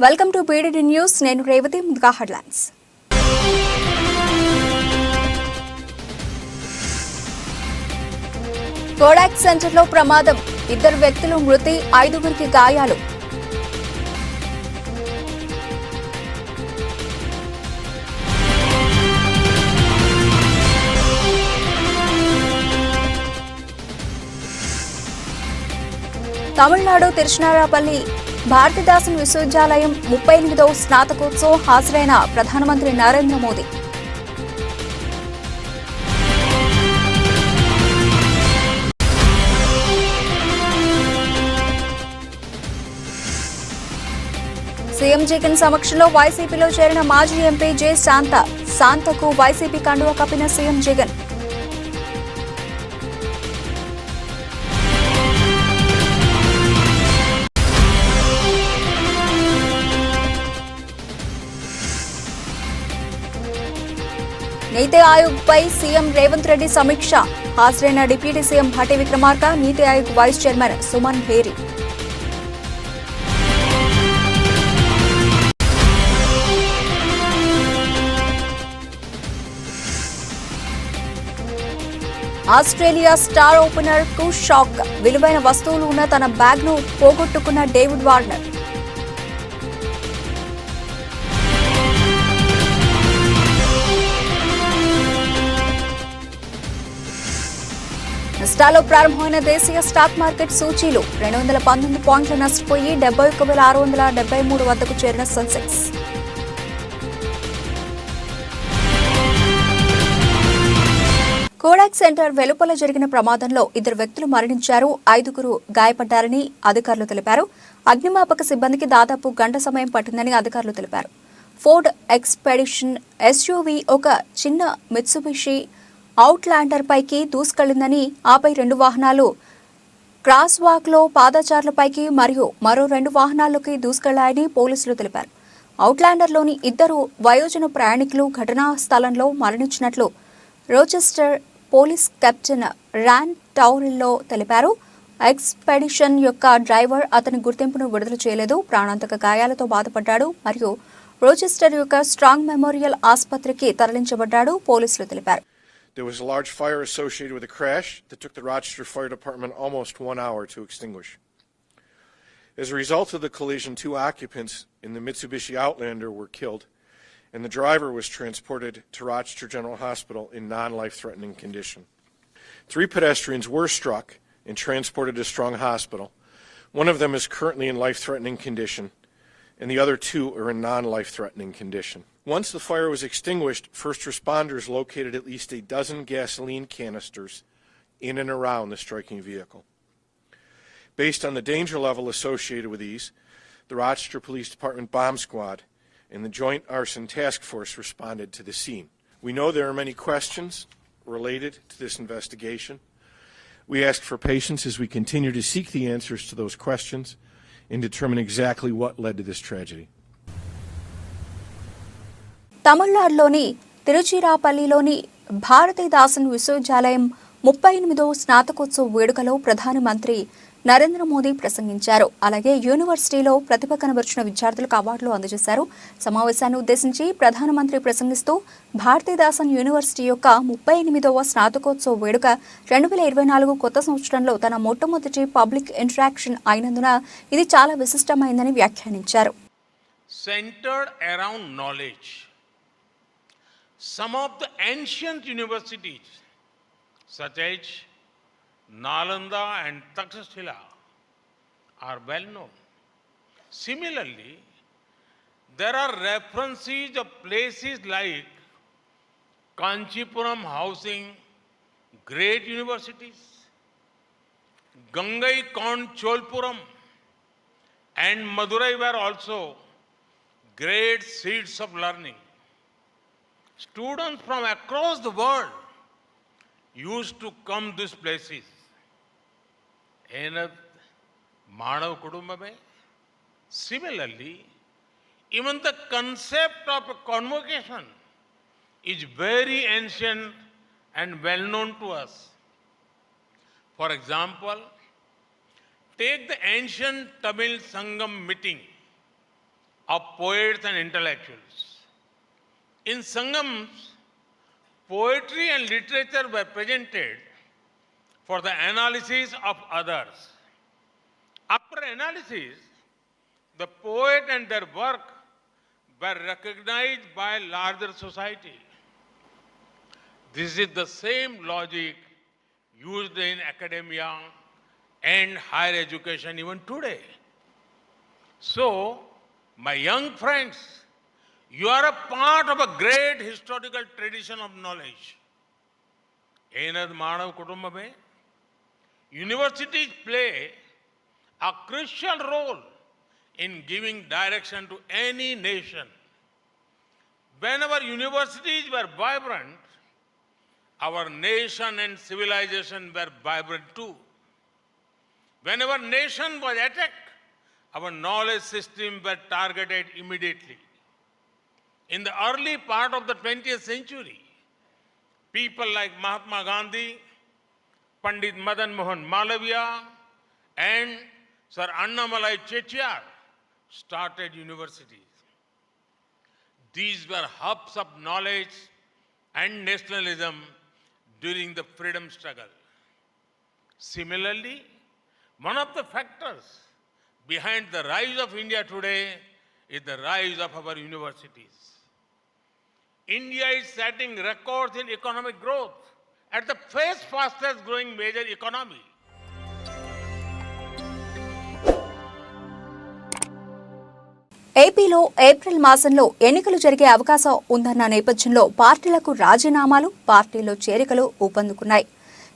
Welcome to BDD news. నేను రేవతి. ముందుగా headlines. Kodak సెంటర్లో ప్రమాదం, 2 వ్యక్తులు మృతి, 5 గాయాలు. తమిళనాడు తిరుచినాపల్లి భారతీదాసన్ విశ్వవిద్యాలయం 38వ స్నాతకోత్సవం హాజరైన ప్రధానమంత్రి నరేంద్ర మోదీ. సీఎం జగన్ సమక్షంలో వైసీపీలో చేరిన మాజీ ఎంపీ జె శాంతకు వైసీపీ కండువా కప్పిన సీఎం జగన్. నీతి ఆయోగ్ పై సీఎం రేవంత్ రెడ్డి సమీక్ష. హాజరైన డిప్యూటీ సీఎం భట్టి విక్రమార్క, నీతి Aayog vice chairman Suman Bery. Australia star opener కు షాక్. విలువైన వస్తువులు ఉన్న తన బ్యాగ్ ను పోగొట్టుకున్న డేవిడ్ వార్నర్. నష్టాల్లో ప్రారంభమైన దేశీయ స్టాక్ మార్కెట్ సూచీలు 219 పాయింట్లు నష్టపోయి 71,673 వద్దకు చేరిన సెన్సెక్స్. కోడాక్ సెంటర్ వెలుపల జరిగిన ప్రమాదంలో 2 వ్యక్తులు మరణించారు, 5 గాయపడ్డారని అధికారులు తెలిపారు. అగ్నిమాపక సిబ్బందికి దాదాపు గంట సమయం పట్టిందని అధికారులు తెలిపారు. ఫోర్డ్ ఎక్స్పెడిషన్ ఎస్యూవీ ఒక చిన్న మిత్సుబిషి అవుట్లాండర్ పైకి దూసుకెళ్లిందని, ఆపై 2 వాహనాలు క్రాస్ వాక్ లో పాదచారులపైకి మరియు మరో 2 వాహనాల్లోకి దూసుకెళ్లాయని పోలీసులు తెలిపారు. అవుట్లాండర్లోని 2 వయోజన ప్రయాణికులు ఘటనా స్థలంలో మరణించినట్లు రోచెస్టర్ పోలీస్ కెప్టెన్ రాన్ టౌరిల్లో తెలిపారు. ఎక్స్పెడిషన్ యొక్క డ్రైవర్ అతని గుర్తింపును విడుదల చేయలేదు, ప్రాణాంతక గాయాలతో బాధపడ్డాడు మరియు రోచెస్టర్ యొక్క స్ట్రాంగ్ మెమోరియల్ ఆసుపత్రికి తరలించబడ్డాడు, పోలీసులు తెలిపారు. There was a large fire associated with the crash that took the Rochester Fire Department almost 1 hour to extinguish. As a result of the collision, 2 occupants in the Mitsubishi Outlander were killed, and the driver was transported to Rochester General Hospital in non-life-threatening condition. 3 pedestrians were struck and transported to Strong Hospital. One of them is currently in life-threatening condition, and the other 2 are in non-life-threatening condition. Once the fire was extinguished, first responders located at least a dozen gasoline canisters in and around the striking vehicle. Based on the danger level associated with these, the Rochester Police Department Bomb Squad and the Joint Arson Task Force responded to the scene. We know there are many questions related to this investigation. We ask for patience as we continue to seek the answers to those questions and determine exactly what led to this tragedy. తమిళనాడులోని తిరుచిరాపల్లిలోని భారతీదాసన్ విశ్వవిద్యాలయం 38వ స్నాతకోత్సవ వేడుకలో ప్రధానమంత్రి నరేంద్ర మోదీ ప్రసంగించారు. అలాగే యూనివర్సిటీలో ప్రతిభ కనబరిచిన విద్యార్థులకు అవార్డులు అందజేశారు. సమావేశాన్ని ఉద్దేశించి ప్రధానమంత్రి ప్రసంగిస్తూ భారతీదాసన్ యూనివర్సిటీ యొక్క 38వ స్నాతకోత్సవ వేడుక 2024 కొత్త సంవత్సరంలో తన మొట్టమొదటి పబ్లిక్ ఇంటరాక్షన్ అయినందున ఇది చాలా విశిష్టమైందని వ్యాఖ్యానించారు. Centered around knowledge. Some of the ancient universities, such as Nalanda and Takshashila, are well known. Similarly, there are references of places like Kanchipuram housing great universities, Gangaikond Cholpuram and Madurai were also great seeds of learning. Students from across the world used to come these places. Manav Kudumbame. Similarly, even the concept of a convocation is very ancient and well known to us. For example, take the ancient Tamil Sangam meeting of poets and intellectuals. In Sangams, poetry and literature were presented for the analysis of others. After analysis, the poet and their work were recognized by larger society. This is the same logic used in academia and higher education even today. So, my young friends, you are a part of a great historical tradition of knowledge. Enad Manav Kutumbame, universities play a crucial role in giving direction to any nation. When our universities were vibrant, our nation and civilization were vibrant too. When our nation was attacked, our knowledge system were targeted immediately. In the early part of the 20th century, people like Mahatma Gandhi, Pandit Madan Mohan Malaviya, and Sir Annamalai Chettiar started universities. These were hubs of knowledge and nationalism during the freedom struggle. Similarly, one of the factors behind the rise of India today is the rise of our universities. India is setting records in economic growth at the fastest growing major economy. ఏపీలో April మాసంలో ఎన్నికలు జరిగే అవకాశం ఉందన్న నేపథ్యంలో పార్టీలకు రాజీనామాలు, పార్టీలో చేరికలు ఊపందుకున్నాయి.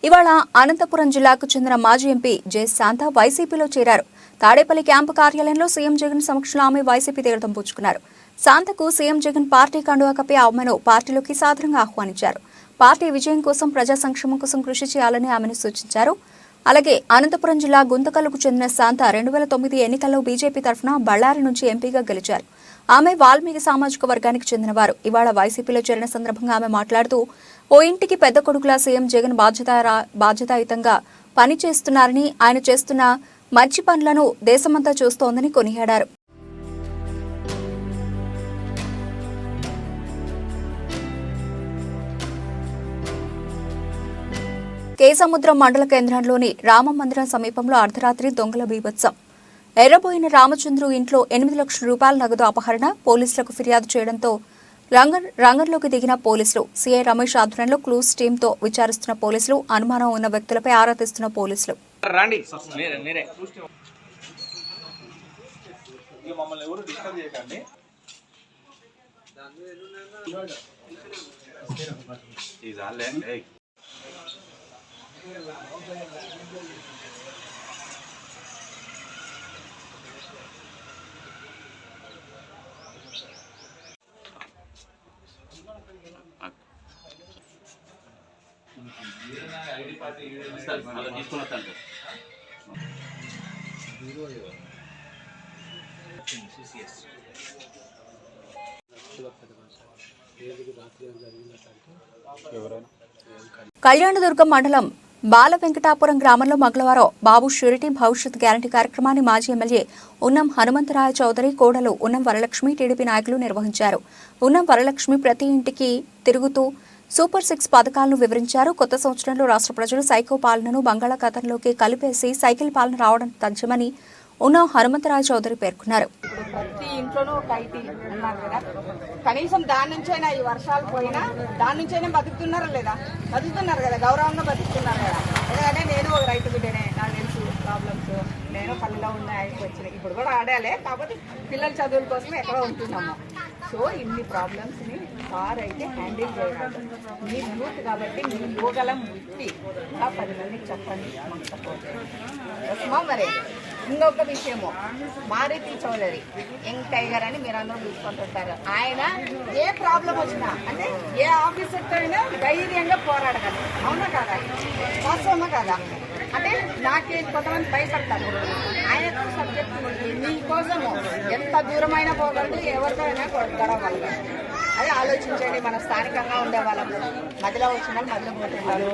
ఇవాళ అనంతపురం జిల్లాకు చెందిన మాజీ ఎంపీ జె శాంత వైసీపీలో చేరారు. తాడేపల్లి క్యాంపు కార్యాలయంలో సీఎం జగన్ సమక్షంలో ఆమె వైసీపీ తీర్థం పుచ్చుకున్నారు. శాంతకు సీఎం జగన్ పార్టీ కండువా కప్పి ఆమెను పార్టీలోకి సాదరంగా ఆహ్వానించారు. పార్టీ విజయం కోసం, ప్రజా సంక్షేమం కోసం కృషి చేయాలని ఆమెను సూచించారు. అలాగే అనంతపురం జిల్లా గుంతకల్లుకు చెందిన శాంత 2009 ఎన్నికల్లో బీజేపీ తరఫున బళ్ళారి నుంచి ఎంపీగా గెలిచారు. ఆమె వాల్మీకి సామాజిక వర్గానికి చెందినవారు. ఇవాళ వైసీపీలో చేరిన సందర్భంగా ఆమె మాట్లాడుతూ, ఓ ఇంటికి పెద్ద కొడుకులా సీఎం జగన్ బాధ్యతాయుతంగా పనిచేస్తున్నారని, ఆయన చేస్తున్న మంచి పనులను దేశమంతా చూస్తోందని కొనియాడారు. కేసముద్రం మండల కేంద్రంలోని రామ మందిరం సమీపంలో అర్ధరాత్రి దొంగల బీభత్సం. ఎర్రబోయిన రామచంద్రు ఇంట్లో 8 లక్షల రూపాయల నగదు అపహరణ. పోలీసులకు ఫిర్యాదు చేయడంతో రంగంలోకి దిగిన పోలీసులు. సీఐ రమేష్ ఆధ్వర్యంలో క్లూస్ టీంతో విచారిస్తున్న పోలీసులు. అనుమానం ఉన్న వ్యక్తులపై ఆరా తీస్తున్న పోలీసులు. కళ్యాణదుర్గం మండలం బాల వెంకటాపురం గ్రామంలో మంగళవారం బాబు ష్యూరిటీ భవిష్యత్ గ్యారంటీ కార్యక్రమాన్ని మాజీ ఎమ్మెల్యే ఉన్నం హనుమంతరాయ చౌదరి కోడలు ఉన్నం వరలక్ష్మి టీడీపీ నాయకులు నిర్వహించారు. ఉన్నం వరలక్ష్మి ప్రతి ఇంటికి తిరుగుతూ సూపర్ 6 పథకాలను వివరించారు. కొత్త సంవత్సరంలో రాష్ట్ర ప్రజలు సైకో పాలనను బంగాళాఖాతంలోకి కలిపేసి సైకిల్ పాలన రావడం తథ్యమని ఉన్నం హనుమంతరాయ చౌదరి పేర్కొన్నారు. ప్రతి ఇంట్లోనూ ఒక ఐటీ ఉన్నారు కదా, కనీసం దాని నుంచైనా ఈ వర్షాలు పోయినా దాని నుంచైనా బతుకుతున్నారా లేదా? బతుకుతున్నారు కదా, గౌరవంగా బతుకుతున్నారు కదా. ఎందుకంటే నేను ఒక రైతు బిడ్డనే, నాకు తెలుసు ప్రాబ్లమ్స్. నేను పల్లెలో ఉన్నాయి వచ్చినాయి, ఇప్పుడు కూడా ఆడాలే, కాకపోతే పిల్లల చదువుల కోసం ఎక్కడో ఉంటున్నాము. సో ఇన్ని ప్రాబ్లమ్స్ని సార్ అయితే హ్యాండిల్ చేయరాదు. మీరు యూత్ కాబట్టి మీ యోగలం విప్పి ఇంకా 10 మందికి చెప్పండి. మరి ఇంకొక విషయము, మారుతి చౌదరి యంగ్ టైగర్ అని మీరు అందరూ చూసుకుంటుంటారు. ఆయన ఏ ప్రాబ్లం వచ్చినా అంటే ఏ ఆఫీసర్తో అయినా ధైర్యంగా పోరాడగలరు. అవునా కాదా? వాస్తవమా కాదా? అంటే నాకే కొంతమంది భయపడతారు. ఆయన సబ్జెక్ట్ మీకోసము ఎంత దూరమైనా పోగలడు, ఎవరితో అయినా గడవగలరు. అదే ఆలోచించండి. మన స్థానికంగా ఉండే వాళ్ళము మధ్యలో వచ్చిన మధ్యలో పోతుంటారు.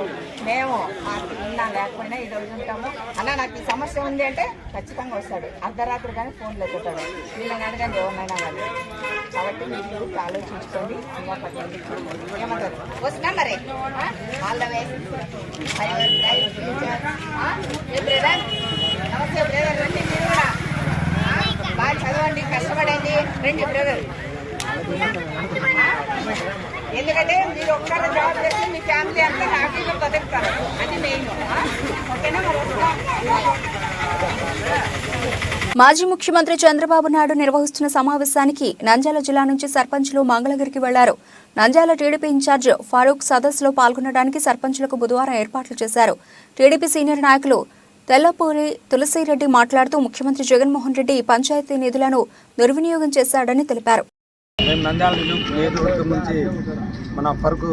మేము మాకు ఉన్నా లేకపోయినా ఈ రోజు ఉంటాము. అన్న నాకు ఈ సమస్య ఉంది అంటే ఖచ్చితంగా వస్తాడు. అర్ధరాత్రి కానీ ఫోన్లో ఎత్తుతాడు. వీళ్ళని అడగండి ఎవరినైనా కానీ. కాబట్టి మీరు ఆలోచించుకోండి. ఏమంటారు వస్తున్నా మరి ఆల్ ద వే. బ్రదర్ నమస్తే బ్రదర్, రండి మీరు కూడా బాగా చదవండి, కష్టపడండి, రండి బ్రదర్. ఎందుకంటే మీరు ఒక్కసారి జాబ్ చేస్తే మీ ఫ్యామిలీ అంతా హ్యాపీగా బతుకుతారు. అది మెయిన్. ఓకేనా? మరి మాజీ ముఖ్యమంత్రి చంద్రబాబు నాయుడు నిర్వహిస్తున్న సమావేశానికి నంద్యాల జిల్లా నుంచి సర్పంచ్లు మంగళగిరికి వెళ్లారు. నంద్యాల టీడీపీ ఇన్ఛార్జ్ ఫారూక్ సదస్సులో పాల్గొనడానికి సర్పంచ్లకు బుధవారం ఏర్పాట్లు చేశారు. టీడీపీ సీనియర్ నాయకులు తెల్లపూరి తులసిరెడ్డి మాట్లాడుతూ ముఖ్యమంత్రి జగన్మోహన్ రెడ్డి పంచాయతీ నిధులను దుర్వినియోగం చేశాడని తెలిపారు. మేము నంద్యాల నియోజకవర్గం నుంచి మన ఫరూక్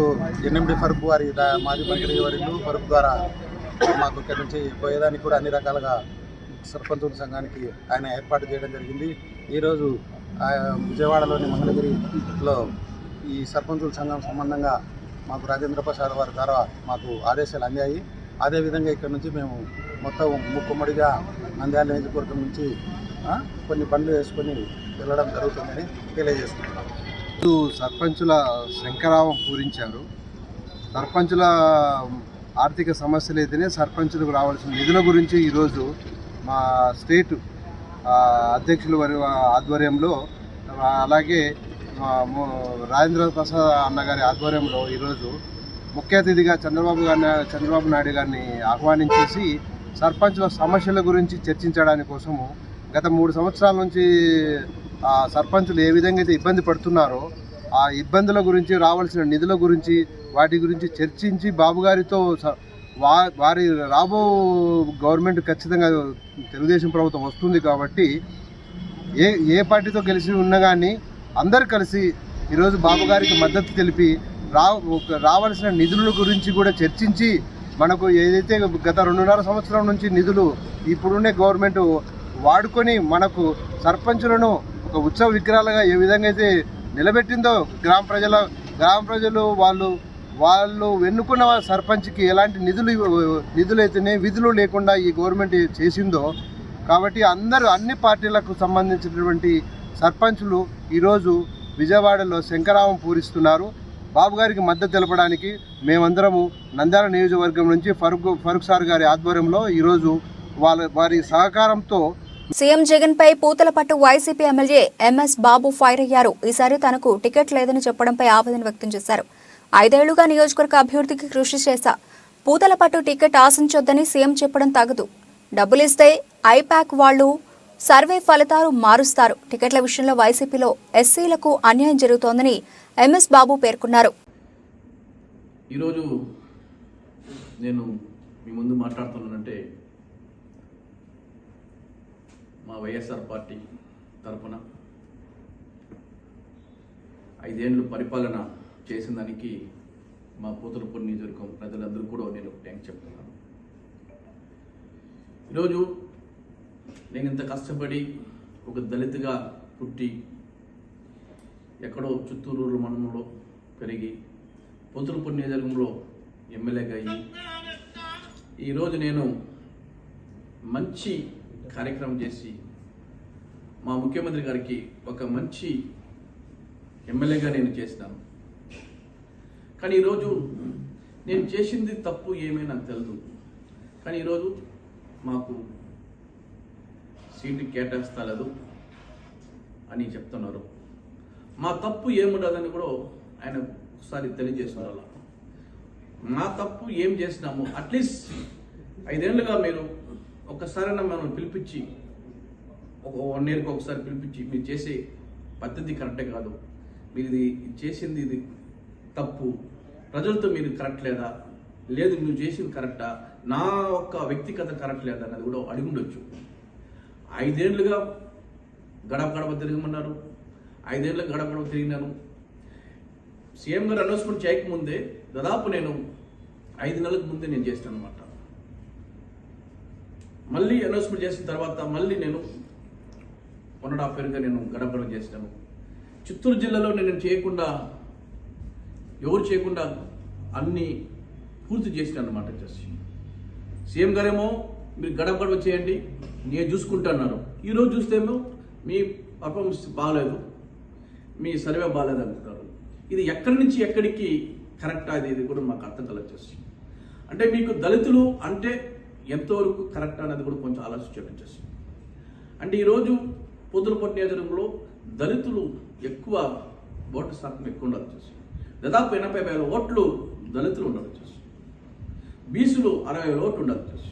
ఎన్ఎండి ఫరూక్ వారి మాజీ మంత్రి వారి ఫరూక్ ద్వారా మాకు ఇక్కడ నుంచి పోయేదానికి కూడా అన్ని రకాలుగా సర్పంచుల సంఘానికి ఆయన ఏర్పాటు చేయడం జరిగింది. ఈరోజు విజయవాడలోని మంగళగిరిలో ఈ సర్పంచుల సంఘం సంబంధంగా మాకు రాజేంద్ర ప్రసాద్ వారి ద్వారా మాకు ఆదేశాలు అందాయి. అదేవిధంగా ఇక్కడ నుంచి మేము మొత్తం ముక్కుమ్మడిగా నంద్యాల నియోజకవర్గం నుంచి కొన్ని బండ్లు వేసుకొని వెళ్ళడం జరుగుతుందని తెలియజేస్తున్నాం. సర్పంచుల శంకరావం పూరించారు. సర్పంచుల ఆర్థిక సమస్యలు అయితేనే సర్పంచులకు రావాల్సిన నిధుల గురించి ఈరోజు మా స్టేట్ అధ్యక్షుల వారి ఆధ్వర్యంలో అలాగే రాజేంద్ర ప్రసాద్ అన్నగారి ఆధ్వర్యంలో ఈరోజు ముఖ్య అతిథిగా చంద్రబాబు నాయుడు గారిని ఆహ్వానించేసి సర్పంచుల సమస్యల గురించి చర్చించడానికి కోసము గత 3 సంవత్సరాల నుంచి సర్పంచులు ఏ విధంగా అయితే ఇబ్బంది పడుతున్నారో ఆ ఇబ్బందుల గురించి, రావాల్సిన నిధుల గురించి, వాటి గురించి చర్చించి బాబు గారితో వారి రాబో గవర్నమెంట్ ఖచ్చితంగా తెలుగుదేశం ప్రభుత్వం వస్తుంది కాబట్టి ఏ పార్టీతో కలిసి ఉన్నా కానీ అందరు కలిసి ఈరోజు బాబు గారికి మద్దతు తెలిపి రావాల్సిన నిధుల గురించి కూడా చర్చించి మనకు ఏదైతే గత 2.5 సంవత్సరం నుంచి నిధులు ఇప్పుడుండే గవర్నమెంట్ వాడుకొని మనకు సర్పంచులను ఒక ఉత్సవ విగ్రహాలుగా ఏ విధంగా అయితే నిలబెట్టిందో గ్రామ ప్రజలు వాళ్ళు ఎన్నుకున్న సర్పంచ్కి ఎలాంటి నిధులైతేనే విధులు లేకుండా ఈ గవర్నమెంట్ చేసిందో కాబట్టి అన్ని పార్టీలకు సంబంధించినటువంటి సర్పంచులు ఈరోజు విజయవాడలో శంకరావం పూరిస్తున్నారు. బాబు గారికి మద్దతు తెలపడానికి మేమందరము నంద్యాల నియోజకవర్గం నుంచి ఫరూక్ సార్ గారి ఆధ్వర్యంలో ఈరోజు వారి సహకారంతో సీఎం జగన్ పై పూతలపట్టు వైసీపీ ఎమ్మెల్యే ఎంఎస్ బాబు ఫైర్ అయ్యారు. ఈసారి తనకు టికెట్ లేదని చెప్పడంపై ఆవేదన వ్యక్తం చేశారు. 5 ఏళ్లుగా నియోజకవర్గ అభివృద్ధికి కృషి చేశా. పూతలపట్టు టికెట్ ఆశించొద్దని సీఎం చెప్పడం తగదు. డబ్బులిస్తే ఐపాక్ వాళ్లు సర్వే ఫలితాలు మారుస్తారు. టికెట్ల విషయంలో వైసీపీలో ఎస్సీలకు అన్యాయం జరుగుతోందని ఎంఎస్ బాబు పేర్కొన్నారు. ఈరోజు నేను మీ ముందు మాట్లాడుతున్నానంటే మా వైఎస్ఆర్ పార్టీ తరఫున 5 ఏళ్ళు పరిపాలన చేసిన దానికి మా పూతలపూడి నియోజకవర్గం ప్రజలందరూ కూడా నేను థ్యాంక్స్ చెప్తున్నాను. ఈరోజు నేను ఇంత కష్టపడి ఒక దళితుగా పుట్టి ఎక్కడో చిత్తూరు మండలంలో పెరిగి పూతలపూడి నియోజకవర్గంలో ఎమ్మెల్యేగా అయ్యి ఈరోజు నేను మంచి కార్యక్రమం చేసి మా ముఖ్యమంత్రి గారికి ఒక మంచి ఎమ్మెల్యేగా నేను చేసినాను. కానీ ఈరోజు నేను చేసింది తప్పు ఏమీ నాకు తెలియదు. కానీ ఈరోజు మాకు సీటు కేటాయిస్తలేదు అని చెప్తున్నారు. మా తప్పు ఏముండదని కూడా ఆయన ఒకసారి తెలియజేస్తున్నారు. మా తప్పు ఏం చేసినాము అట్లీస్ట్ 5 ఏళ్ళుగా మీరు ఒక్కసారైనా మనం పిలిపించి ఒక 1 ఇయర్కి ఒకసారి పిలిపించి మీరు చేసే పద్ధతి కరెక్టే కాదు, మీరు ఇది చేసింది ఇది తప్పు, ప్రజలతో మీరు కరెక్ట్ లేదా, లేదు నువ్వు చేసింది కరెక్టా, నా ఒక్క వ్యక్తిగత కరెక్ట్ లేదా అన్నది కూడా అడిగుండొచ్చు. 5 ఏళ్ళుగా గడప తిరగమన్నారు. 5 ఏళ్ళకి గడప తిరిగినాను. సీఎం గారు అనౌన్స్మెంట్ చేయకముందే దాదాపు నేను 5 నెలలకు ముందే నేను చేస్తాను అనమాట. మళ్ళీ అనౌన్స్మెంట్ చేసిన తర్వాత మళ్ళీ నేను 1.5 ఇయర్గా నేను గడపడం చేస్తాను. చిత్తూరు జిల్లాలో నేను చేయకుండా ఎవరు చేయకుండా అన్ని పూర్తి చేసిన అన్నమాట. వచ్చేసి సీఎం గారేమో మీరు గడప గడప చేయండి నేను చూసుకుంటున్నారు. ఈరోజు చూస్తేమో మీ పర్ఫార్మెన్స్ బాగాలేదు, మీ సర్వే బాగాలేదు అంటున్నారు. ఇది ఎక్కడి నుంచి ఎక్కడికి కరెక్ట్ అది కూడా మాకు అర్థం కలగచ్చేసి. అంటే మీకు దళితులు అంటే ఎంతవరకు కరెక్ట్ అనేది కూడా కొంచెం ఆలోచించేసి. అంటే ఈరోజు పొద్దులపట్టు నియోజకవర్గంలో దళితులు ఎక్కువ ఓటు శాతం ఎక్కువ ఉండాలి వచ్చేసి. దాదాపు 80,000 ఓట్లు దళితులు ఉండాలి వచ్చేసి. బీసీలు 60,000 ఓట్లు ఉండాలి వచ్చేసి.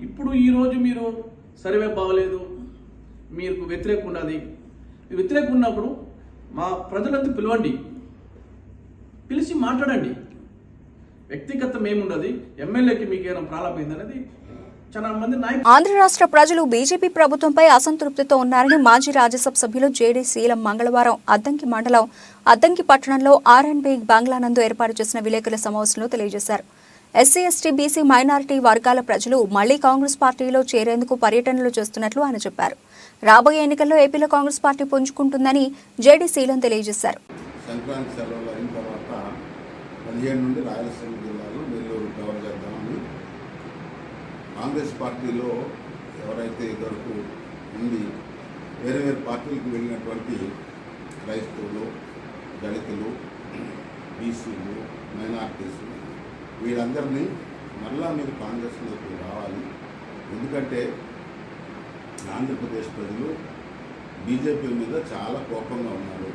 ఇప్పుడు ఈరోజు మీరు సర్వే బాగలేదు, మీకు వ్యతిరేకం ఉన్నది. వ్యతిరేకం ఉన్నప్పుడు మా ప్రజలంతా పిలవండి, పిలిచి మాట్లాడండి. వ్యక్తిగతం ఏమున్నది, ఎమ్మెల్యేకి మీకేమైనా ప్రారంభమైంది అనేది చాలా మంది నాయకులు. ఆంధ్ర రాష్ట్ర ప్రజలు బీజేపీ ప్రభుత్వంపై అసంతృప్తితో ఉన్నారని మాజీ రాజ్యసభ సభ్యులు జేడీ శీలం మంగళవారం అద్దంకి మండలం అద్దంకి పట్టణంలో ఆర్ఎండ్బి బంగ్లా నందు ఏర్పాటు చేసిన విలేకరుల సమావేశంలో తెలియజేశారు. ఎస్సీ, ఎస్టీ, బీసీ, మైనారిటీ వర్గాల ప్రజలు మళ్లీ కాంగ్రెస్ పార్టీలో చేరేందుకు పర్యటనలు చేస్తున్నట్లు ఆయన చెప్పారు. రాబోయే ఎన్నికల్లో ఏపీలో కాంగ్రెస్ పార్టీ పుంజుకుంటుందని జేడీ శీలం తెలియజేశారు. సంక్రాంతి సెలవులు అయిన తర్వాత 15 నుండి రాయలసీమ జిల్లాలో నెల్లూరు కవర్ చేద్దామని కాంగ్రెస్ పార్టీలో ఎవరైతే ఇదివరకు ఉండి వేరే వేరే పార్టీలకు వెళ్ళినటువంటి క్రైస్తవులు, దళితులు, బీసీలు, మైనార్టీస్ వీళ్ళందరినీ మరలా మీరు కాంగ్రెస్లోకి రావాలి. ఎందుకంటే ఆంధ్రప్రదేశ్ ప్రజలు బీజేపీ మీద చాలా కోపంగా ఉన్నారు.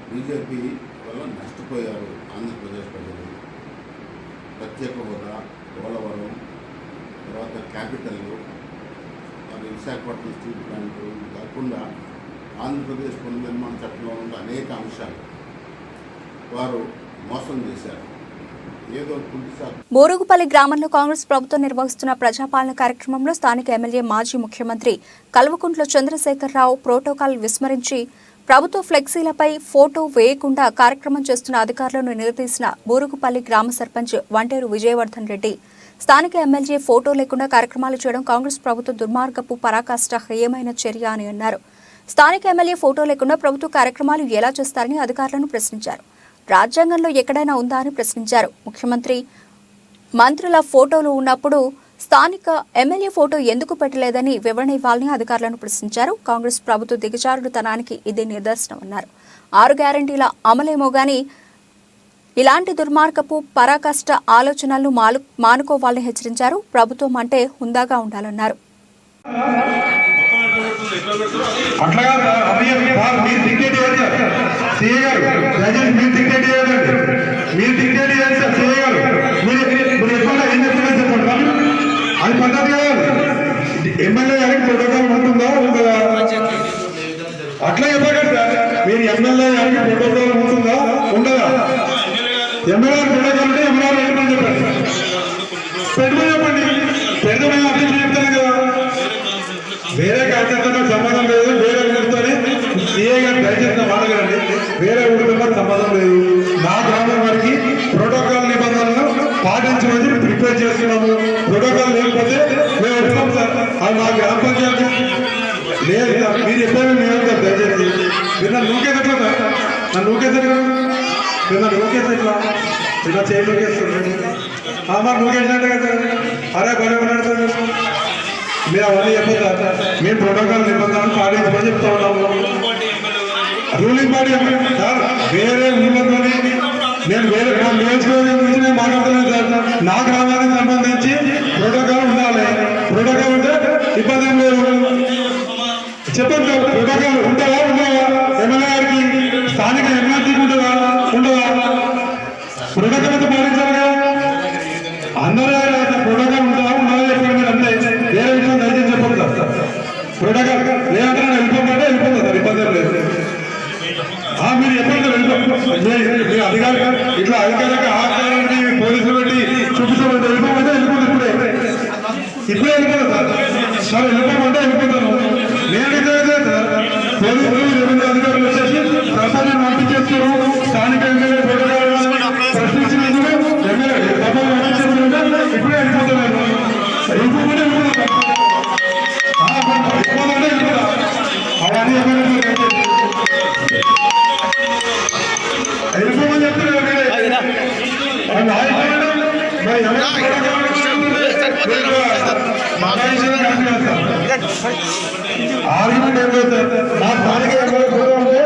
బీజేపీ వల్ల నష్టపోయారు ఆంధ్రప్రదేశ్ ప్రజలు. ప్రత్యేక హోదా, పోలవరం, తర్వాత క్యాపిటల్లు, మరి విశాఖపట్నం స్టీల్ ప్లాంట్ కాకుండా ఆంధ్రప్రదేశ్ పునర్నిర్మాణ చట్టంలో ఉన్న అనేక అంశాలు వారు మోసం చేశారు. బోరుగుపల్లి గ్రామంలో కాంగ్రెస్ ప్రభుత్వం నిర్వహిస్తున్న ప్రజాపాలన కార్యక్రమంలో స్థానిక ఎమ్మెల్యే మాజీ ముఖ్యమంత్రి కల్వకుంట్ల చంద్రశేఖరరావు ప్రోటోకాల్ విస్మరించి ప్రభుత్వ ఫ్లెక్సీలపై ఫోటో వేయకుండా కార్యక్రమం చేస్తున్న అధికారులను నిలదీసిన బోరుగుపల్లి గ్రామ సర్పంచ్ వంటేరు విజయవర్ధన్ రెడ్డి స్థానిక ఎమ్మెల్యే ఫోటో లేకుండా కార్యక్రమాలు చేయడం కాంగ్రెస్ ప్రభుత్వ దుర్మార్గపు పరాకాష్ట హేయమైన చర్య అని అన్నారు. స్థానిక ఎమ్మెల్యే ఫోటో లేకుండా ప్రభుత్వ కార్యక్రమాలు ఎలా చేస్తారని అధికారులను ప్రశ్నించారు. రాజ్యాంగంలో ఎక్కడైనా ఉందా అని ప్రశ్నించారు. ముఖ్యమంత్రి, మంత్రుల ఫోటోలు ఉన్నప్పుడు స్థానిక ఎమ్మెల్యే ఫోటో ఎందుకు పెట్టలేదని వివరణ ఇవ్వాలని అధికారులను ప్రశ్నించారు. కాంగ్రెస్ ప్రభుత్వ దిగజారుడుతనానికి ఇది నిదర్శనమన్నారు. 6 గ్యారంటీల అమలేమో గాని ఇలాంటి దుర్మార్గపు పరాకష్ట ఆలోచనలను మానుకోవాలని హెచ్చరించారు. ప్రభుత్వం అంటే హుందాగా ఉండాలన్నారు. అది పద్ధతి ఎమ్మెల్యే గారికి ప్రోటోకాల్ ఉంటుందా ఉండదా? అట్లా చెప్పగలరు సార్. మీరు ఎమ్మెల్యే గారికి ప్రోటోకాల్ ఉంటుందా ఉండదా? ఎమ్మెల్యే ప్రోటోకాల్ ఉంటే ఎమ్మెల్యే పెట్టమని చెప్పండి, పెట్టుకుని చెప్పండి. పెద్ద మేము అర్థం చెప్తాను కదా. వేరే కార్యకర్తలకు సంబంధం లేదు, వేరే ఊరితోనే సీఏ గారు దయచేసిన మాట్లాడండి. వేరే ఊరితో సంబంధం లేదు. నా గ్రామం వారికి ప్రోటోకాల్ నిబంధనలను పాటించమని ప్రిపేర్ చేస్తున్నాము. ప్రోటోకాల్ లేకపోతే మేము వస్తాం సార్. అది మా గ్రామ పంచాయతీ లేదు సార్. మీరు చెప్పారు మేము సార్. దయచేసి మీరు నన్ను నూకేసట్లా సార్. నన్ను నూకేసట్లా మీరు నన్ను నూకేసట్లా ఇలా చేయి నూకేస్తున్నాడు. మాకు నూకేసినట్టు కదా సార్. అరే బలే ఉన్నాడు సార్. మీరు అవన్నీ చెప్పదు సార్. మేము ప్రోటోకాల్ నిబంధనలు పాటించమని చెప్తా ఉన్నాము. రూలింగ్ పార్టీ సార్ వేరే ఊళ్ళతోని నేను వేరే నియోజకవర్గం గురించి నేను మాట్లాడుతున్నాను సార్. నా గ్రామానికి సంబంధించి ప్రోటోకాల్ ఉండాలి. ప్రోటోకాల్ ఉంటే ఇబ్బంది ఏం లేదు. చెప్పండి సార్. ప్రోటోకాల్ ఉంటావా ఉండవా? ఎమ్మెల్యే గారికి స్థానిక ఎమ్మెల్యేకి ఉండవా ఉండవా? ప్రోటోకాల్ అయితే పాటించాలి కదా. అందరూ ప్రోటోకాల్ ఉంటావా ఉండవా చెప్పండి. మీరు అంతే వేరే విషయం దయచేసి చెప్పండి సార్. ప్రోటోకాల్ లేదంటే నేను వెళ్ళిపోమంటే వెళ్ళిపోతా సార్. ఇబ్బంది ఏం లేదు. మీరు చెప్పండి మీ అధికారి ఇట్లా అధికారిక ఆకారాన్ని పోలీసులు పెట్టి చూపించమంటే వెళ్ళిపోమంటే వెళ్ళిపోతుంది. ఇప్పుడే వెళ్ళిపోతా సార్. సార్ వెళ్ళిపోమంటే వెళ్ళిపోతాను. నేనైతే సార్ పోలీసులు రెవెన్యూ అధికారులు వచ్చేసి ప్రజల్ని పంపించేస్తారు. స్థానిక ఎమ్మెల్యే ప్రశ్నించినందుకు ఎమ్మెల్యే సభలు పంపించేస్తుంటే ఇప్పుడే వెళ్ళిపోతున్నాను. వెళ్ళిపోమంటే వెళ్ళిపోతా. వెళ్ళిపోతుంటే వెళ్ళిపోతా. అవన్నీ ఎమ్మెల్యే వెళ్ళిపోమని చెప్తున్నారు. ఆర్గ్యుమెంట్ ఏం లేదు సార్. మా స్థానిక ఎమ్మెల్యే కూడా ఉంటే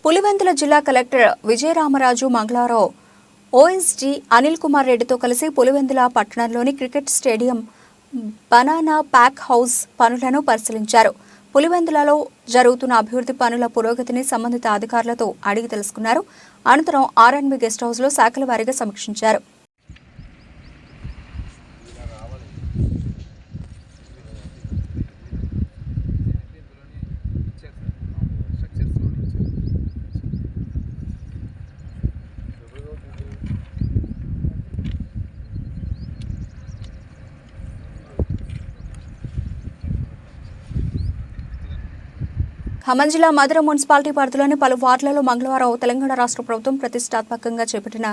పులివెందుల జిల్లా కలెక్టర్ విజయరామరాజు మంగళవారం ఓఎస్డీ అనిల్ కుమార్ రెడ్డితో కలిసి పులివెందుల పట్టణంలోని cricket stadium banana pack house పనులను పరిశీలించారు. పులివెందులలో జరుగుతున్న అభివృద్ధి పనుల పురోగతిని సంబంధిత అధికారులతో అడిగి తెలుసుకున్నారు. అనంతరం ఆర్ఎన్బి గెస్ట్ హౌస్లో శాఖల వారీగా సమీక్షించారు. ఖమ్మం జిల్లా మధుర మున్సిపాలిటీ పరిధిలోని పలు వార్డులలో మంగళవారం తెలంగాణ రాష్ట్ర ప్రభుత్వం ప్రతిష్టాత్మకంగా చేపట్టిన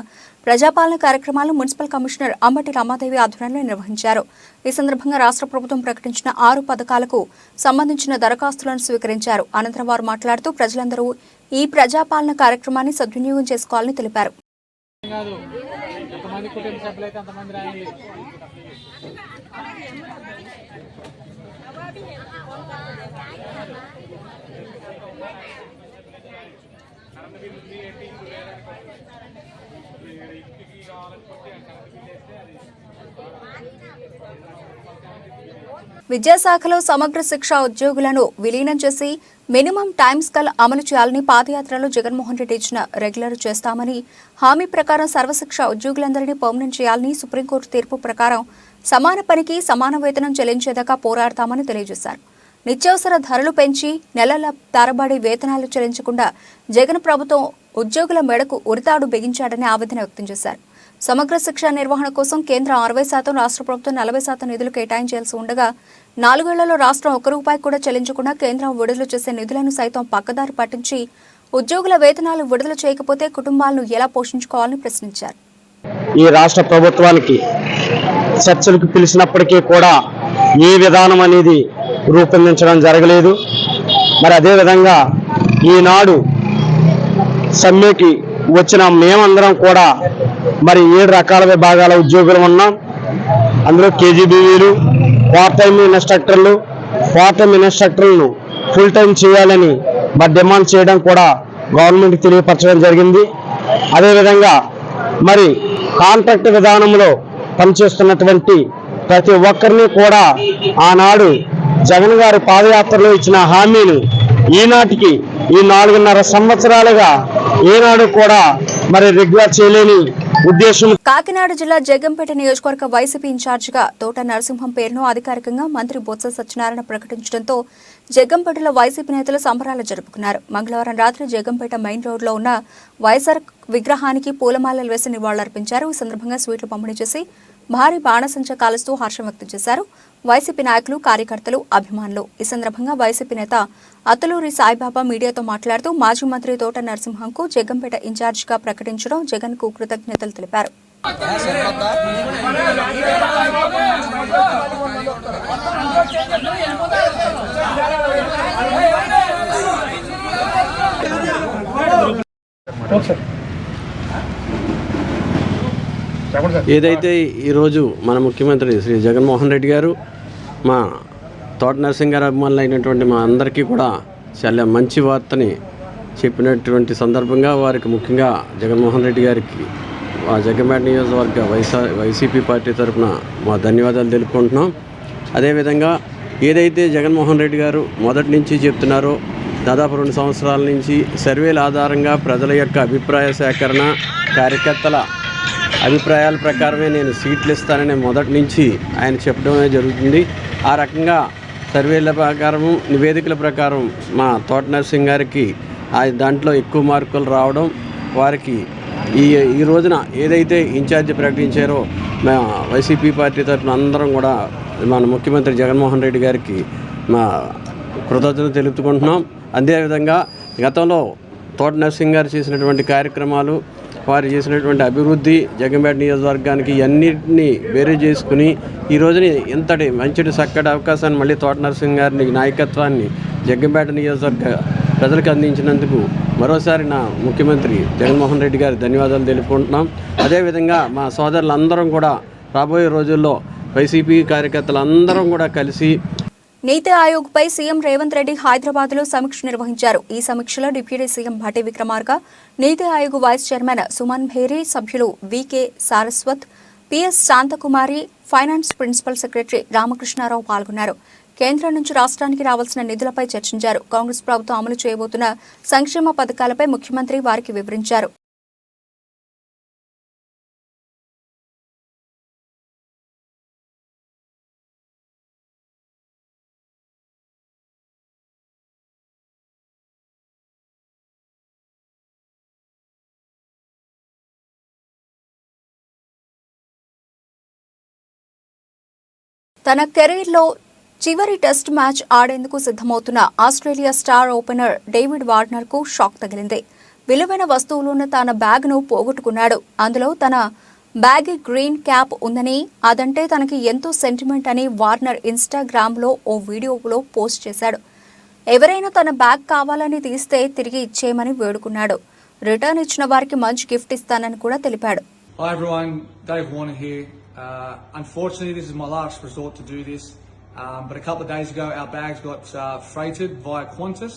ప్రజాపాలన కార్యక్రమాలను మున్సిపల్ కమిషనర్ అంబటి రమాదేవి ఆధ్వర్యంలో నిర్వహించారు. ఈ సందర్భంగా రాష్ట్ర ప్రభుత్వం ప్రకటించిన 6 పథకాలకు సంబంధించిన దరఖాస్తులను స్వీకరించారు. అనంతరం వారు మాట్లాడుతూ ప్రజలందరూ ఈ ప్రజాపాలన కార్యక్రమాన్ని సద్వినియోగం చేసుకోవాలని తెలిపారు. విద్యాశాఖలో సమగ్ర శిక్ష ఉద్యోగులను విలీనం చేసి మినిమం టైమ్ స్కేల్ అమలు చేయాలని పాదయాత్రలో జగన్మోహన్ రెడ్డి ఇచ్చిన రెగ్యులర్ చేస్తామని హామీ ప్రకారం సర్వశిక్ష ఉద్యోగులందరినీ పర్మనెంట్ చేయాలని సుప్రీంకోర్టు తీర్పు ప్రకారం సమాన పనికి సమాన వేతనం చెల్లించేదాకా పోరాడతామని తెలియజేశారు. నిత్యావసర ధరలు పెంచి నెలల తరబడి వేతనాలు చెల్లించకుండా జగన్ ప్రభుత్వం ఉద్యోగుల మెడకు ఉరితాడు బిగించాడని ఆవేదన వ్యక్తం చేశారు. సమగ్ర శిక్ష నిర్వహణ కోసం కేంద్రం 60%, రాష్ట్ర ప్రభుత్వం 40% నిధులు కేటాయించాల్సి ఉండగా 4 ఏళ్లలో రాష్ట్రం ₹1 కూడా చెల్లించకుండా కేంద్రం విడుదల చేసే నిధులను సైతం పక్కదారి పట్టించి ఉద్యోగుల వేతనాలు విడుదల చేయకపోతే కుటుంబాలను ఎలా పోషించుకోవాలని ప్రశ్నించారు. ఈ రాష్ట్ర ప్రభుత్వానికి చర్చలకు పిలిచినప్పటికీ కూడా ఏ విధానం అనేది రూపొందించడం జరగలేదు. మరి అదేవిధంగా ఈనాడు సమ్మెకి వచ్చిన మేమందరం కూడా మరి 7 రకాల విభాగాల ఉద్యోగులు ఉన్నాం. అందులో కేజీబీవీలు, పార్ట్ టైం ఇన్స్ట్రక్టర్లను ఫుల్ టైం చేయాలని మరి డిమాండ్ చేయడం కూడా గవర్నమెంట్కి తెలియపరచడం జరిగింది. అదేవిధంగా మరి కాంట్రాక్ట్ విధానంలో పనిచేస్తున్నటువంటి ప్రతి ఒక్కరిని కూడా ఆనాడు జగన్ గారి పాదయాత్రలో ఇచ్చిన హామీలు ఈనాటికి ఈ 4.5 సంవత్సరాలుగా ఏనాడు కూడా మరి రెగ్యులర్ చేయలేని ఉద్దేశం. కాకినాడ జిల్లా జగ్గంపేట నియోజకవర్గ వైసీపీ ఇన్ఛార్జిగా తోట నరసింహం పేరును అధికారికంగా మంత్రి బొత్స సత్యనారాయణ ప్రకటించడంతో జగ్గంపేటలో వైసీపీ నేతలు సంబరాలు జరుపుకున్నారు. మంగళవారం రాత్రి జగ్గంపేట మెయిన్ రోడ్లో ఉన్న వైఎస్ఆర్ విగ్రహానికి పూలమాలలు వేసి నివాళులర్పించారు. ఈ సందర్భంగా స్వీట్లు పంపిణీ చేసి భారీ బాణసంచ కాలుస్తూ హర్షం వ్యక్తం చేశారు వైసీపీ నాయకులు, కార్యకర్తలు, అభిమానులు. ఈ సందర్భంగా వైసీపీ నేత అతులూరి సాయిబాబా మీడియాతో మాట్లాడుతూ మాజీ మంత్రి తోట నరసింహంకు జగ్గంపేట ఇన్ఛార్జిగా ప్రకటించడం జగన్ కు కృతజ్ఞతలు తెలిపారు. ఏదైతే ఈరోజు మన ముఖ్యమంత్రి శ్రీ జగన్మోహన్ రెడ్డి గారు మా తోట నరసింహ గారి అభిమానులు అయినటువంటి మా అందరికీ కూడా చాలా మంచి వార్తని చెప్పినటువంటి సందర్భంగా వారికి ముఖ్యంగా జగన్మోహన్ రెడ్డి గారికి మా జగ్గంపేట నియోజకవర్గ వైసీపీ పార్టీ తరఫున మా ధన్యవాదాలు తెలుపుకుంటున్నాం. అదేవిధంగా ఏదైతే జగన్మోహన్ రెడ్డి గారు మొదటి నుంచి చెప్తున్నారో దాదాపు 2 సంవత్సరాల నుంచి సర్వేల ఆధారంగా ప్రజల యొక్క అభిప్రాయ సేకరణ, కార్యకర్తల అభిప్రాయాల ప్రకారమే నేను సీట్లు ఇస్తానని మొదటి నుంచి ఆయన చెప్పడమే జరుగుతుంది. ఆ రకంగా సర్వేల ప్రకారం, నివేదికల ప్రకారం మా తోట నరసింహ గారికి దాంట్లో ఎక్కువ మార్కులు రావడం, వారికి ఈ రోజున ఏదైతే ఇన్ఛార్జి ప్రకటించారో మా వైసీపీ పార్టీ తరఫున అందరం కూడా మన ముఖ్యమంత్రి జగన్మోహన్ రెడ్డి గారికి మా కృతజ్ఞత తెలుపుకుంటున్నాం. అదేవిధంగా గతంలో తోట నరసింహ గారు చేసినటువంటి కార్యక్రమాలు, వారు చేసినటువంటి అభివృద్ధి, జగ్గంపేట నియోజకవర్గానికి అన్నింటినీ వేరే చేసుకుని ఈ రోజుని ఇంతటి మంచి చక్కటి అవకాశాన్ని మళ్ళీ తోట నరసింహ గారిని నాయకత్వాన్ని జగ్గంపేట నియోజకవర్గ ప్రజలకు అందించినందుకు మరోసారి నా ముఖ్యమంత్రి జగన్మోహన్ రెడ్డి గారి ధన్యవాదాలు తెలుపుకుంటున్నాం. అదేవిధంగా మా సోదరులందరం కూడా రాబోయే రోజుల్లో వైసీపీ కార్యకర్తలందరం కూడా కలిసి నీతి ఆయోగ్పై సీఎం రేవంత్ రెడ్డి హైదరాబాద్లో సమీక్ష నిర్వహించారు. ఈ సమీక్షలో డిప్యూటీ సీఎం భట్టి విక్రమార్క, నీతి ఆయోగ్ వైస్ చైర్మన్ సుమన్ భేరి, సభ్యులు VK Saraswat, PS Shantakumari, finance principal secretary Ramakrishnarao పాల్గొన్నారు. కేంద్రం నుంచి రాష్ట్రానికి రావాల్సిన నిధులపై చర్చించారు. కాంగ్రెస్ ప్రభుత్వం అమలు చేయబోతున్న సంక్షేమ పథకాలపై ముఖ్యమంత్రి వారికి వివరించారు. తన కెరీర్లో చివరి టెస్ట్ మ్యాచ్ ఆడేందుకు సిద్ధమవుతున్న ఆస్ట్రేలియా స్టార్ ఓపెనర్ డేవిడ్ వార్నర్కు షాక్ తగిలింది. విలువైన వస్తువులున్న తన బ్యాగ్ను పోగొట్టుకున్నాడు. అందులో తన బ్యాగీ గ్రీన్ క్యాప్ ఉందని, అదంటే తనకి ఎంతో సెంటిమెంట్ అని వార్నర్ ఇన్స్టాగ్రామ్లో ఓ వీడియోలో పోస్ట్ చేశాడు. ఎవరైనా తన బ్యాగ్ కావాలని తీస్తే తిరిగి ఇచ్చేయమని వేడుకున్నాడు. రిటర్న్ ఇచ్చిన వారికి మంచి గిఫ్ట్ ఇస్తానని కూడా తెలిపాడు. Hi everyone, Dave Warner here. Unfortunately, this is my last resort to do this. But a couple of days ago, our bags got freighted via Qantas.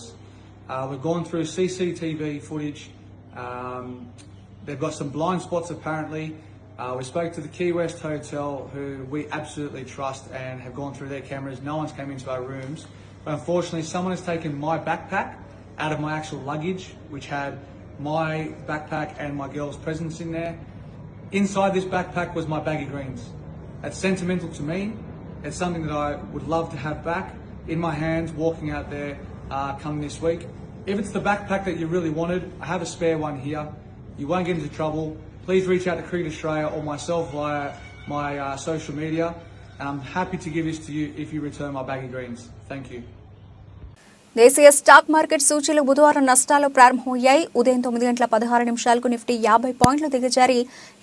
We've gone through CCTV footage. They've got some blind spots apparently. We spoke to the Key West Hotel, who we absolutely trust and have gone through their cameras. No one's come into our rooms. But unfortunately, someone has taken my backpack out of my actual luggage, which had my backpack and my girl's presents in there. Inside this backpack was my baggy greens. That's sentimental to me. It's something that I would love to have back in my hands walking out there come this week. If it's the backpack that you really wanted, I have a spare one here. You won't get into trouble. Please reach out to Cricket Australia or myself via my social media. And I'm happy to give this to you if you return my baggy greens. Thank you. దేశీయ stock market సూచీలు బుధవారం నష్టాలు ప్రారంభమయ్యాయి. ఉదయం 9:16 Nifty 50 పాయింట్లు దిగజారి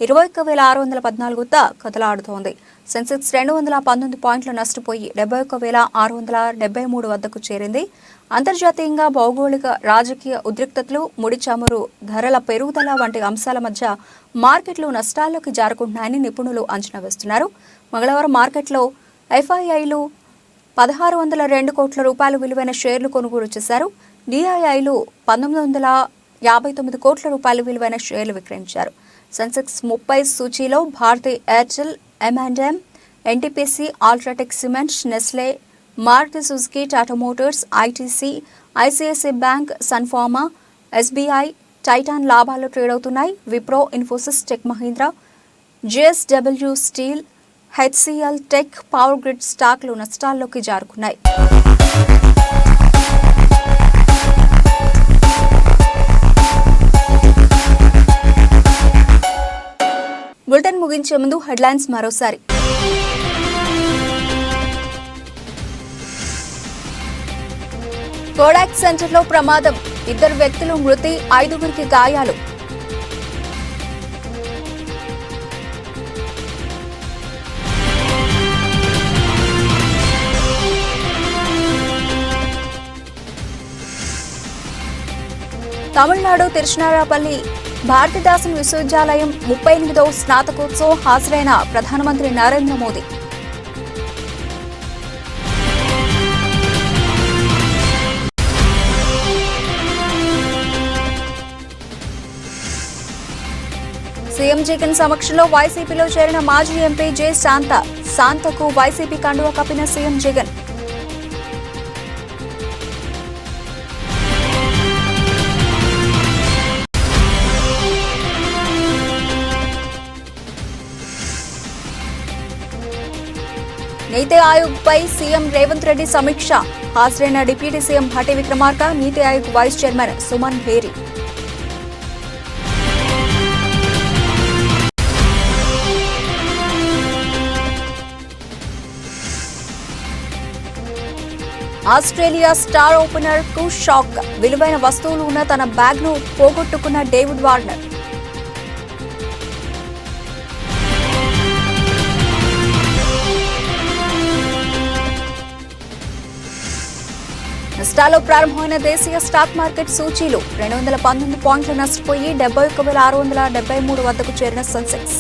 21,614 కదలాడుతోంది. సెన్సెక్స్ 219 పాయింట్లు నష్టపోయి 71,673 వద్దకు చేరింది. అంతర్జాతీయంగా భౌగోళిక రాజకీయ ఉద్రిక్తతలు, ముడి చమురు ధరల పెరుగుదల వంటి అంశాల మధ్య మార్కెట్లు నష్టాల్లోకి జారుకుంటున్నాయని నిపుణులు అంచనా వేస్తున్నారు. మంగళవారం మార్కెట్లో ఎఫ్ఐఐలు 1,602 కోట్ల రూపాయల విలువైన షేర్లు కొనుగోలు చేశారు. డిఐఐలు 1,959 కోట్ల రూపాయల విలువైన షేర్లు విక్రయించారు. సెన్సెక్స్ 30 సూచీలో Bharti Airtel, M&M, NTPC, UltraTech cements, Nestle, Maruti Suzuki, Tata motors, ITC, ICICI bank, Sun Pharma, SBI, Titan లాభాల్లో ట్రేడ్ అవుతున్నాయి. Wipro, Infosys, Tech Mahindra, JSW steel, HCL tech, power grid స్టాక్లు నష్టాల్లోకి జారుకున్నాయి. బులెటిన్ ముగించే ముందు హెడ్లైన్స్ మరోసారి. కోడాక్ సెంటర్లో ప్రమాదం, 2 వ్యక్తులు మృతి, 5 గాయాలు. తమిళనాడు తిరుచినాపల్లి భారతీదాసన్ విశ్వవిద్యాలయం 38వ స్నాతకోత్సవం హాజరైన ప్రధానమంత్రి నరేంద్ర మోదీ. సీఎం జగన్ సమక్షంలో వైసీపీలో చేరిన మాజీ ఎంపీ జె శాంతకు వైసీపీ కండువా కప్పిన సీఎం జగన్. నీతి ఆయోగ్ పై సీఎం రేవంత్ రెడ్డి సమీక్ష, హాజరైన డిప్యూటీ సీఎం భట్టి విక్రమార్క, నీతి Aayog vice chairman Suman Bery. Australia star opener కు షాక్, విలువైన వస్తువులు ఉన్న తన బ్యాగ్ ను పోగొట్టుకున్న డేవిడ్ వార్నర్. నష్టాల్లో ప్రారంభమైన దేశీయ స్టాక్ మార్కెట్ సూచీలు 219 పాయింట్లు నష్టపోయి 71,673 వద్దకు చేరిన సెన్సెక్స్.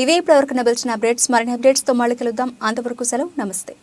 ఇవే ఇప్పటివరకు నిలిచిన అప్డేట్స్. మరిన్ని అప్డేట్స్తో మళ్ళీ కలుద్దాం. అంతవరకు సెలవు. నమస్తే.